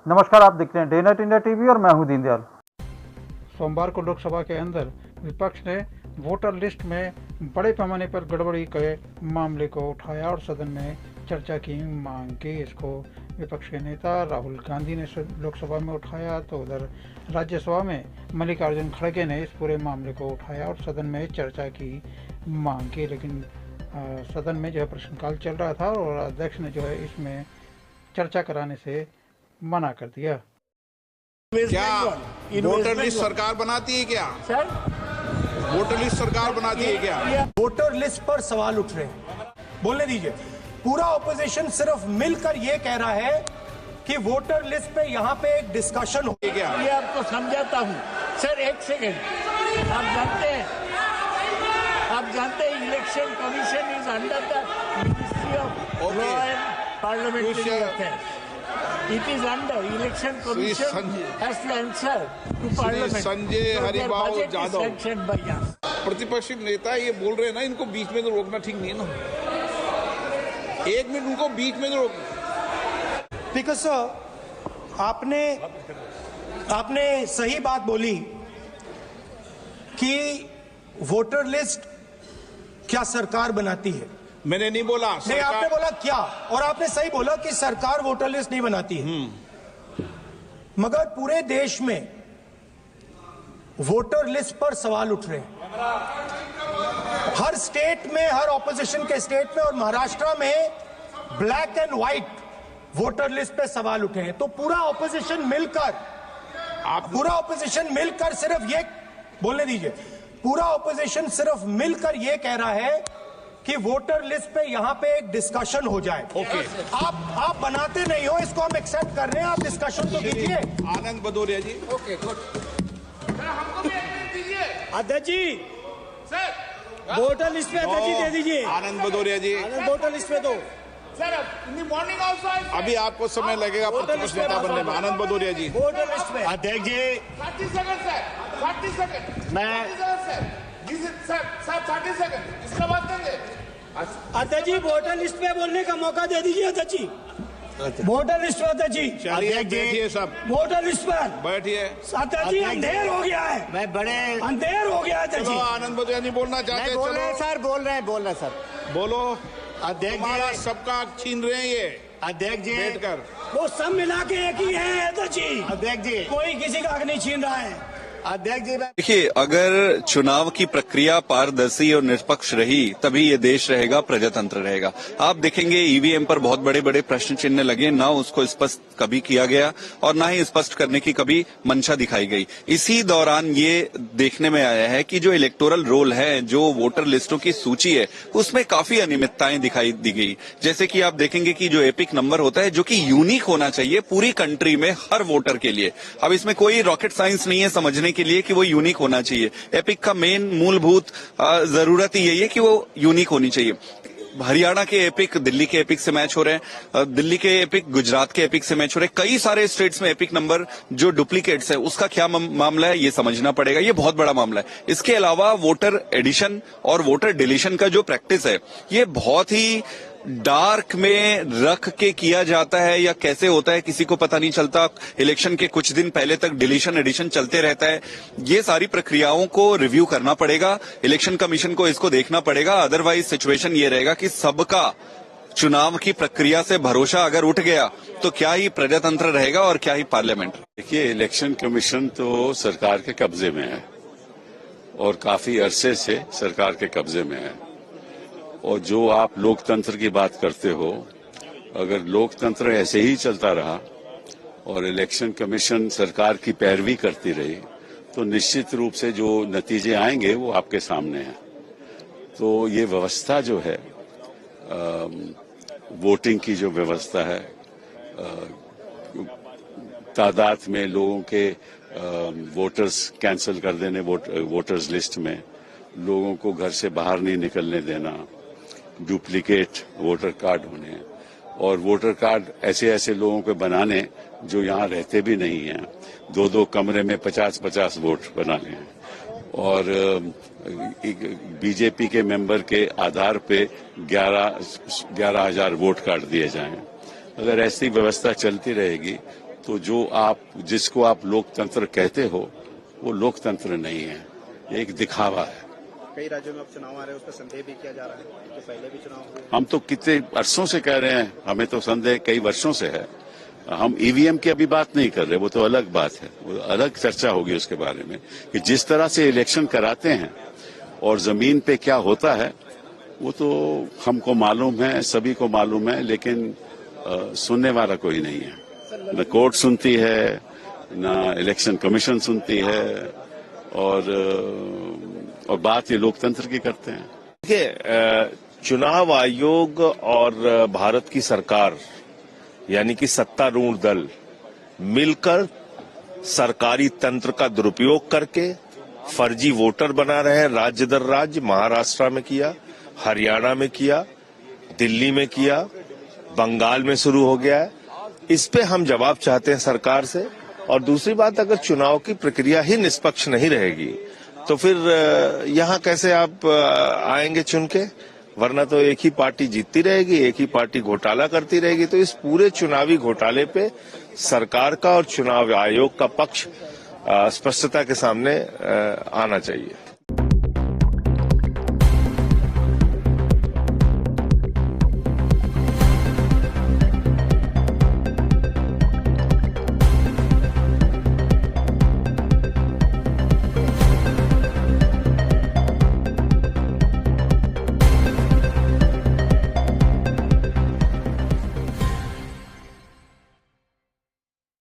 नमस्कार, आप देख रहे हैं डे नाइट इंडिया टीवी और मैं हूं दीनदयाल। सोमवार को लोकसभा के अंदर विपक्ष ने वोटर लिस्ट में बड़े पैमाने पर गड़बड़ी के मामले को उठाया और सदन में चर्चा की मांग की। इसको विपक्ष के नेता राहुल गांधी ने लोकसभा में उठाया तो उधर राज्यसभा में मल्लिकार्जुन खड़गे ने इस पूरे मामले को उठाया और सदन में चर्चा की मांग की। लेकिन सदन में जो है प्रश्नकाल चल रहा था और अध्यक्ष ने जो है इसमें चर्चा कराने से मना कर दिया। क्या वोटर लिस्ट सरकार बनाती है क्या? सर, वोटर लिस्ट सरकार बनाती है क्या? वोटर लिस्ट पर सवाल उठ रहे हैं, बोलने दीजिए। पूरा ऑपोजिशन सिर्फ मिलकर ये कह रहा है कि वोटर लिस्ट पे यहाँ पे एक डिस्कशन हो क्या? ये आपको समझाता हूँ। सर एक सेकेंड, आप जानते हैं election commission is under the ministry of law and parliamentary affairs. It is under election commission has to answer to parliament. Sanjay Haribhau Jadhav sanctioned by us. प्रतिपक्ष नेता ये बोल रहे हैं ना, इनको बीच में तो रोकना ठीक नहीं है ना। एक मिनट उनको बीच में तो रोकना। Because आपने सही बात बोली कि वोटर लिस्ट क्या सरकार बनाती है। मैंने नहीं बोला नहीं, आपने बोला क्या, और आपने सही बोला कि सरकार वोटर लिस्ट नहीं बनाती है। मगर पूरे देश में वोटर लिस्ट पर सवाल उठ रहे हैं। हर स्टेट में, हर ऑपोजिशन के स्टेट में और महाराष्ट्र में black and white voter list पे सवाल उठे हैं। तो पूरा ऑपोजिशन मिलकर सिर्फ ये बोलने दीजिए, पूरा ऑपोजिशन सिर्फ मिलकर ये कह रहा है कि वोटर लिस्ट पे यहाँ पे एक डिस्कशन हो जाए। ओके। आप बनाते नहीं हो, इसको हम एक्सेप्ट कर रहे हैं, आप डिस्कशन तो कीजिए। आनंद भदौरिया जी। Okay, good. हमको भी एक मिनट दीजिए अध्यक्ष जी, सर। वोटर लिस्ट पे अध्यक्ष जी दे दीजिए। आनंद भदौरिया जी, वोटर लिस्ट पे दो sir. In the morning also अभी आपको समय लगेगा प्रतिपक्ष नेता बनने में। आनंद भदौरिया जी, वोटर लिस्ट पे अध्यक्ष जी। 30 सेकंड सर, 30 सेकंड। मैं सर 30 सेकंड, इसका बात देंगे। अध्यक्ष जी, वोटर लिस्ट पे बोलने का मौका दे दीजिए अध्यक्ष जी। वोटर लिस्ट पे अध्यक्ष जी। चलिए बैठिए सब, वोटर लिस्ट पर बैठिए। अध्यक्ष जी, अंधेर हो गया है, मैं बड़े अंधेर हो गया अध्यक्ष चलो जी। आनंद भदौरिया नहीं बोलना चाहते, बोल रहे हैं चलो सर, बोल रहे हैं सर। बोलो। अध्यक्ष हमारा जी, सबका हक छीन रहे हैं ये अध्यक्ष जी, बैठकर। वो सब मिला के एक ही है अध्यक्ष जी। अध्यक्ष जी, कोई किसी का हक नहीं छीन रहा है अध्यक्ष जी। देखिए, अगर चुनाव की प्रक्रिया पारदर्शी और निष्पक्ष रही तभी ये देश रहेगा, प्रजातंत्र रहेगा। आप देखेंगे ईवीएम पर बहुत बड़े बड़े प्रश्न चिन्ह लगे, ना उसको स्पष्ट कभी किया गया और ना ही स्पष्ट करने की कभी मंशा दिखाई गई। इसी दौरान ये देखने में आया है कि जो इलेक्टोरल रोल है, जो वोटर लिस्टों की सूची है, उसमें काफी अनियमितताएं दिखाई दी गई। जैसे कि आप देखेंगे कि जो एपिक नंबर होता है, जो कि यूनिक होना चाहिए पूरी कंट्री में हर वोटर के लिए। अब इसमें कोई रॉकेट साइंस नहीं है समझने के लिए कि वो यूनिक होना चाहिए। एपिक का मेन मूलभूत जरूरत ही यही है कि वो यूनिक होनी चाहिए। हरियाणा के एपिक दिल्ली के एपिक से मैच हो रहे हैं, दिल्ली के एपिक गुजरात के एपिक से मैच हो रहे हैं। कई सारे स्टेट्स में एपिक नंबर जो डुप्लीकेट्स है, उसका क्या मामला है ये समझना पड़ेगा। ये बहुत बड़ा मामला है। इसके अलावा वोटर एडिशन और वोटर डिलीशन का जो प्रैक्टिस है, ये बहुत ही डार्क में रख के किया जाता है या कैसे होता है किसी को पता नहीं चलता। इलेक्शन के कुछ दिन पहले तक डिलीशन एडिशन चलते रहता है। ये सारी प्रक्रियाओं को रिव्यू करना पड़ेगा, इलेक्शन कमीशन को इसको देखना पड़ेगा। अदरवाइज सिचुएशन ये रहेगा कि सबका चुनाव की प्रक्रिया से भरोसा अगर उठ गया तो क्या ही प्रजातंत्र रहेगा और क्या ही पार्लियामेंट। देखिए, इलेक्शन कमीशन तो सरकार के कब्जे में है और काफी अरसे से सरकार के कब्जे में है। और जो आप लोकतंत्र की बात करते हो, अगर लोकतंत्र ऐसे ही चलता रहा और इलेक्शन कमीशन सरकार की पैरवी करती रही तो निश्चित रूप से जो नतीजे आएंगे वो आपके सामने हैं। तो ये व्यवस्था जो है, वोटिंग की जो व्यवस्था है, तादाद में लोगों के वोटर्स कैंसिल कर देने, वोटर्स लिस्ट में लोगों को घर से बाहर नहीं निकलने देना, डुप्लीकेट वोटर कार्ड होने और वोटर कार्ड ऐसे ऐसे लोगों के बनाने जो यहाँ रहते भी नहीं हैं, 2-2 कमरे में 50-50 वोट बनाने हैं और बीजेपी के मेंबर के आधार पे 11,000 वोट कार्ड दिए जाएं। अगर ऐसी व्यवस्था चलती रहेगी तो जिसको आप लोकतंत्र कहते हो वो लोकतंत्र नहीं है, ये एक दिखावा है। कई राज्यों में अब चुनाव आ रहे हैं, उस पर संदेह भी किया जा रहा है कि पहले भी चुनाव हुए। हम तो कितने वर्षों से कह रहे हैं, हमें तो संदेह कई वर्षों से है। हम ईवीएम की अभी बात नहीं कर रहे, वो तो अलग बात है, वो अलग चर्चा होगी उसके बारे में कि जिस तरह से इलेक्शन कराते हैं और जमीन पे क्या होता है वो तो हमको मालूम है, सभी को मालूम है, लेकिन सुनने वाला कोई नहीं है। न कोर्ट सुनती है, न इलेक्शन कमीशन सुनती है, और बात ये लोकतंत्र की करते हैं। देखिए, चुनाव आयोग और भारत की सरकार यानी कि सत्तारूढ़ दल मिलकर सरकारी तंत्र का दुरुपयोग करके फर्जी वोटर बना रहे हैं। राज्य दर राज्य, महाराष्ट्र में किया, हरियाणा में किया, दिल्ली में किया, बंगाल में शुरू हो गया है। इस पे हम जवाब चाहते हैं सरकार से। और दूसरी बात, अगर चुनाव की प्रक्रिया ही निष्पक्ष नहीं रहेगी तो फिर यहाँ कैसे आप आएंगे चुन के? वरना तो एक ही पार्टी जीतती रहेगी, एक ही पार्टी घोटाला करती रहेगी। तो इस पूरे चुनावी घोटाले पे सरकार का और चुनाव आयोग का पक्ष स्पष्टता के सामने आना चाहिए।